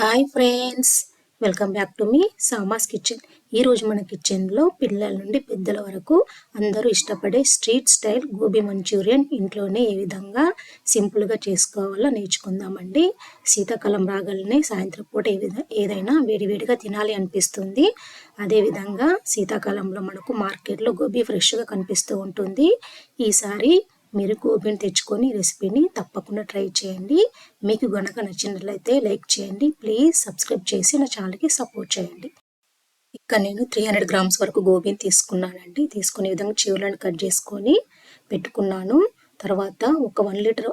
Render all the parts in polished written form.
Hi friends, welcome back to మీ Sama's kitchen. ఈరోజు మన కిచెన్లో పిల్లల నుండి పెద్దల వరకు అందరూ ఇష్టపడే స్ట్రీట్ స్టైల్ గోబీ మంచూరియన్ ఇంట్లోనే ఏ విధంగా సింపుల్గా చేసుకోవాలో నేర్చుకుందామండి. శీతాకాలం రాగానే సాయంత్రం పూట ఏదైనా వేడివేడిగా తినాలి అనిపిస్తుంది. అదేవిధంగా శీతాకాలంలో మనకు మార్కెట్లో గోబీ ఫ్రెష్గా కనిపిస్తూ ఉంటుంది. ఈసారి మీరు గోబీని తెచ్చుకొని రెసిపీని తప్పకుండా ట్రై చేయండి. మీకు గనక నచ్చినట్లయితే లైక్ చేయండి. ప్లీజ్ సబ్స్క్రైబ్ చేసి నా ఛానల్కి సపోర్ట్ చేయండి. ఇక్కడ నేను 300 గ్రామ్స్ వరకు గోబీని తీసుకున్నానండి. తీసుకునే విధంగా చివర్లను కట్ చేసుకొని పెట్టుకున్నాను. తర్వాత ఒక 1 లీటర్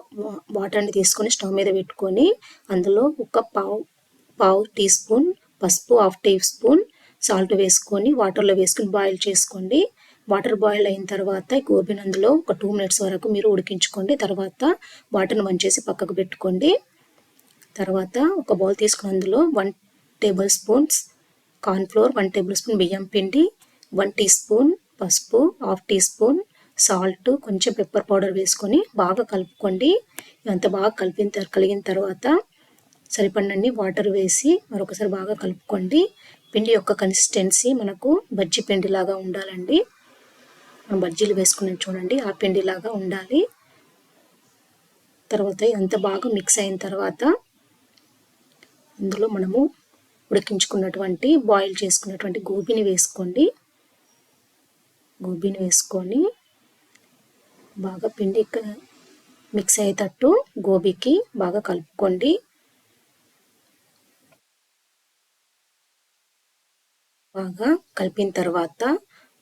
వాటర్ని తీసుకొని స్టవ్ మీద పెట్టుకొని అందులో ఒక పావు టీ స్పూన్ పసుపు, 1/2 టీ స్పూన్ సాల్ట్ వేసుకొని వాటర్లో వేసుకొని బాయిల్ చేసుకోండి. వాటర్ బాయిల్ అయిన తర్వాత గోబీని అందులో ఒక 2 మినిట్స్ వరకు మీరు ఉడికించుకోండి. తర్వాత వాటర్ని వంచేసి పక్కకు పెట్టుకోండి. తర్వాత ఒక బౌల్ తీసుకుని అందులో 1 table spoons cornflour, 1 table spoon బియ్యం పిండి, 1 టీ స్పూన్ పసుపు, 1/2 టీ స్పూన్ సాల్ట్, కొంచెం పెప్పర్ పౌడర్ వేసుకొని బాగా కలుపుకోండి. ఇదంతా బాగా కలిగిన తర్వాత సరిపడినన్ని వాటర్ వేసి మరొకసారి బాగా కలుపుకోండి. పిండి యొక్క కన్సిస్టెన్సీ మనకు బజ్జీ పిండిలాగా ఉండాలండి. మనం బజ్జీలు వేసుకుని చూడండి, ఆ పిండిలాగా ఉండాలి. తర్వాత ఇదంతా బాగా మిక్స్ అయిన తర్వాత అందులో మనము ఉడికించుకున్నటువంటి బాయిల్ చేసుకున్నటువంటి గోబీని వేసుకోండి. గోబీని వేసుకొని బాగా పిండి మిక్స్ అయ్యేటట్టు గోబీకి బాగా కలుపుకోండి. బాగా కలిపిన తర్వాత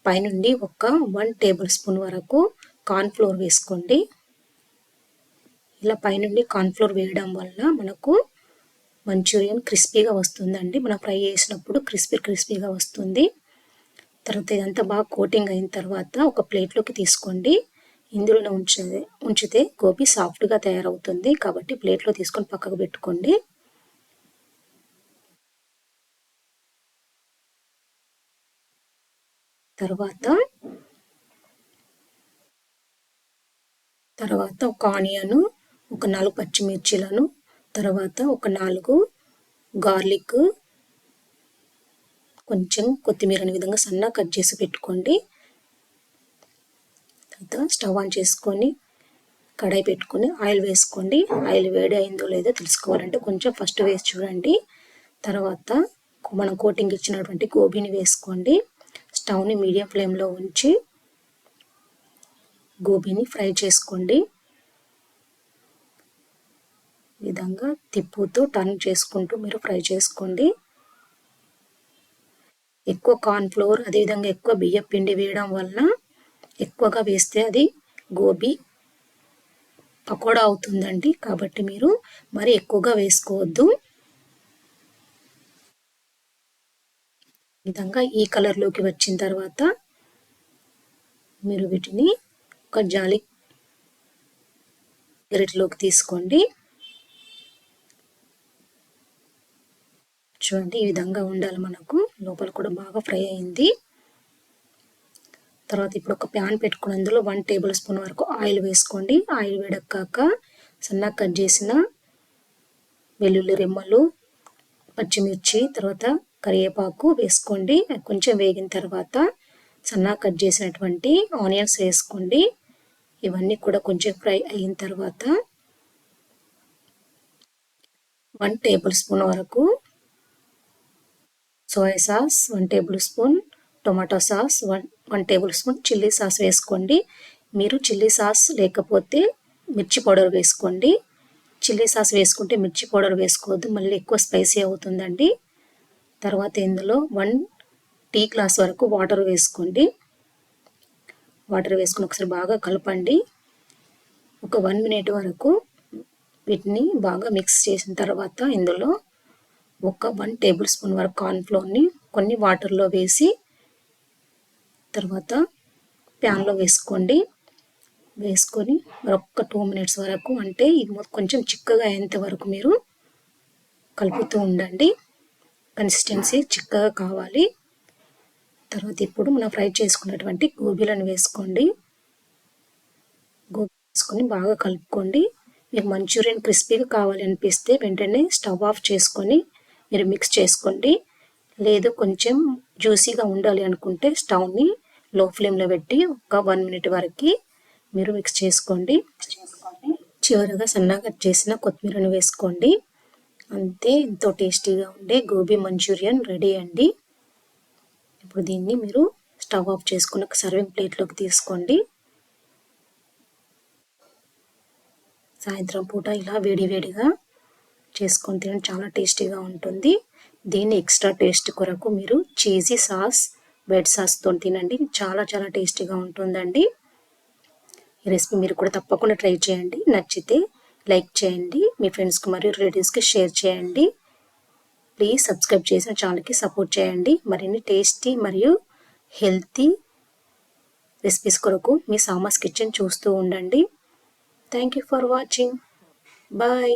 పైనుండి ఒక 1 టేబుల్ స్పూన్ వరకు కార్న్ఫ్లోర్ వేసుకోండి. ఇలా పైనుండి కార్న్ఫ్లోర్ వేయడం వల్ల మనకు మంచూరియన్ క్రిస్పీగా వస్తుందండి. మనం ఫ్రై చేసినప్పుడు క్రిస్పీగా వస్తుంది. తర్వాత ఇదంతా బాగా కోటింగ్ అయిన తర్వాత ఒక ప్లేట్లోకి తీసుకోండి. ఇందులోనే ఉంచితే గోబీ సాఫ్ట్గా తయారవుతుంది. కాబట్టి ప్లేట్లో తీసుకొని పక్కకు పెట్టుకోండి. తర్వాత ఒక ఆనియన్, ఒక 4 పచ్చిమిర్చీలను, తర్వాత ఒక 4 గార్లిక్, కొంచెం కొత్తిమీర అనే విధంగా సన్నగా కట్ చేసి పెట్టుకోండి. తర్వాత స్టవ్ ఆన్ చేసుకొని కడాయి పెట్టుకొని ఆయిల్ వేసుకోండి. ఆయిల్ వేడి అయిందో లేదో తెలుసుకోవాలంటే కొంచెం ఫస్ట్ వేసి చూడండి. తర్వాత మనం కోటింగ్ ఇచ్చినటువంటి గోబీని వేసుకోండి. స్టవ్ని మీడియం ఫ్లేమ్లో ఉంచి గోబీని ఫ్రై చేసుకోండి. ఈ విధంగా తిప్పుతూ టర్న్ చేసుకుంటూ మీరు ఫ్రై చేసుకోండి. ఎక్కువ కార్న్ఫ్లోర్ అదేవిధంగా ఎక్కువ బియ్యం పిండి వేయడం వలన ఎక్కువగా వేస్తే అది గోబీ పకోడా అవుతుందండి. కాబట్టి మీరు మరి ఎక్కువగా వేసుకోవద్దు. ఈ విధంగా ఈ కలర్లోకి వచ్చిన తర్వాత మీరు వీటిని ఒక జాలి గరిటెలోకి తీసుకోండి. చూడండి, ఈ విధంగా ఉండాలి. మనకు లోపల కూడా బాగా ఫ్రై అయింది. తర్వాత ఇప్పుడు ఒక ప్యాన్ పెట్టుకుని అందులో 1 టేబుల్ స్పూన్ వరకు ఆయిల్ వేసుకోండి. ఆయిల్ వేడెక్కాక సన్నగా కట్ చేసిన వెల్లుల్లి రెమ్మలు, పచ్చిమిర్చి, తర్వాత కరివేపాకు వేసుకోండి. కొంచెం వేగిన తర్వాత సన్నగా కట్ చేసినటువంటి ఆనియన్స్ వేసుకోండి. ఇవన్నీ కూడా కొంచెం ఫ్రై అయిన తర్వాత 1 టేబుల్ స్పూన్ వరకు soya sauce, 1 table spoon tomato sauce, 1 table spoon chilli sauce వేసుకోండి. మీరు చిల్లీ సాస్ లేకపోతే మిర్చి పౌడర్ వేసుకోండి. చిల్లీ సాస్ వేసుకుంటే మిర్చి పౌడర్ వేసుకోవద్దు, మళ్ళీ ఎక్కువ స్పైసీ అవుతుందండి. తర్వాత ఇందులో 1 టీ గ్లాస్ వరకు వాటర్ వేసుకోండి. వాటర్ వేసుకుని ఒకసారి బాగా కలపండి. ఒక 1 మినిట్ వరకు వీటిని బాగా మిక్స్ చేసిన తర్వాత ఇందులో ఒక 1 టేబుల్ స్పూన్ వరకు కార్న్ఫ్లోర్ని కొన్ని వాటర్లో వేసి తర్వాత ప్యాన్లో వేసుకోండి. వేసుకొని మరొక 2 మినిట్స్ వరకు, అంటే ఇది కొంచెం చిక్కగా అయ్యేంత వరకు మీరు కలుపుతూ ఉండండి. కన్సిస్టెన్సీ చిక్కగా కావాలి. తర్వాత ఇప్పుడు మనం ఫ్రై చేసుకున్నటువంటి గోబీలను వేసుకోండి. గోబీ వేసుకొని బాగా కలుపుకోండి. మీకు మంచూరియన్ క్రిస్పీగా కావాలి అనిపిస్తే వెంటనే స్టవ్ ఆఫ్ చేసుకొని మీరు మిక్స్ చేసుకోండి. లేదు కొంచెం జ్యూసీగా ఉండాలి అనుకుంటే స్టవ్ని లో ఫ్లేమ్లో పెట్టి ఒక 1 మినిట్ వరకు మీరు మిక్స్ చేసుకోండి. చివరగా సన్నగా కట్ చేసిన కొత్తిమీరను వేసుకోండి. అంతే, ఎంతో టేస్టీగా ఉండే గోబీ మంచూరియన్ రెడీ అండి. ఇప్పుడు దీన్ని మీరు స్టవ్ ఆఫ్ చేసుకుని ఒక సర్వింగ్ ప్లేట్లోకి తీసుకోండి. సాయంత్రం పూట ఇలా వేడివేడిగా చేసుకొని తినడం చాలా టేస్టీగా ఉంటుంది. దీన్ని ఎక్స్ట్రా టేస్ట్ కొరకు మీరు చీజీ సాస్, వైట్ సాస్తో తినండి, చాలా చాలా టేస్టీగా ఉంటుందండి. ఈ రెసిపీ మీరు కూడా తప్పకుండా ట్రై చేయండి. నచ్చితే లైక్ చేయండి, మీ ఫ్రెండ్స్కి మరియు రిలేటివ్స్కి షేర్ చేయండి. ప్లీజ్ సబ్స్క్రైబ్ చేసిన ఛానల్కి సపోర్ట్ చేయండి. మరిన్ని టేస్టీ మరియు హెల్తీ రెసిపీస్ కొరకు మీ సామాస్ కిచెన్ చూస్తూ ఉండండి. Thank you for watching. Bye.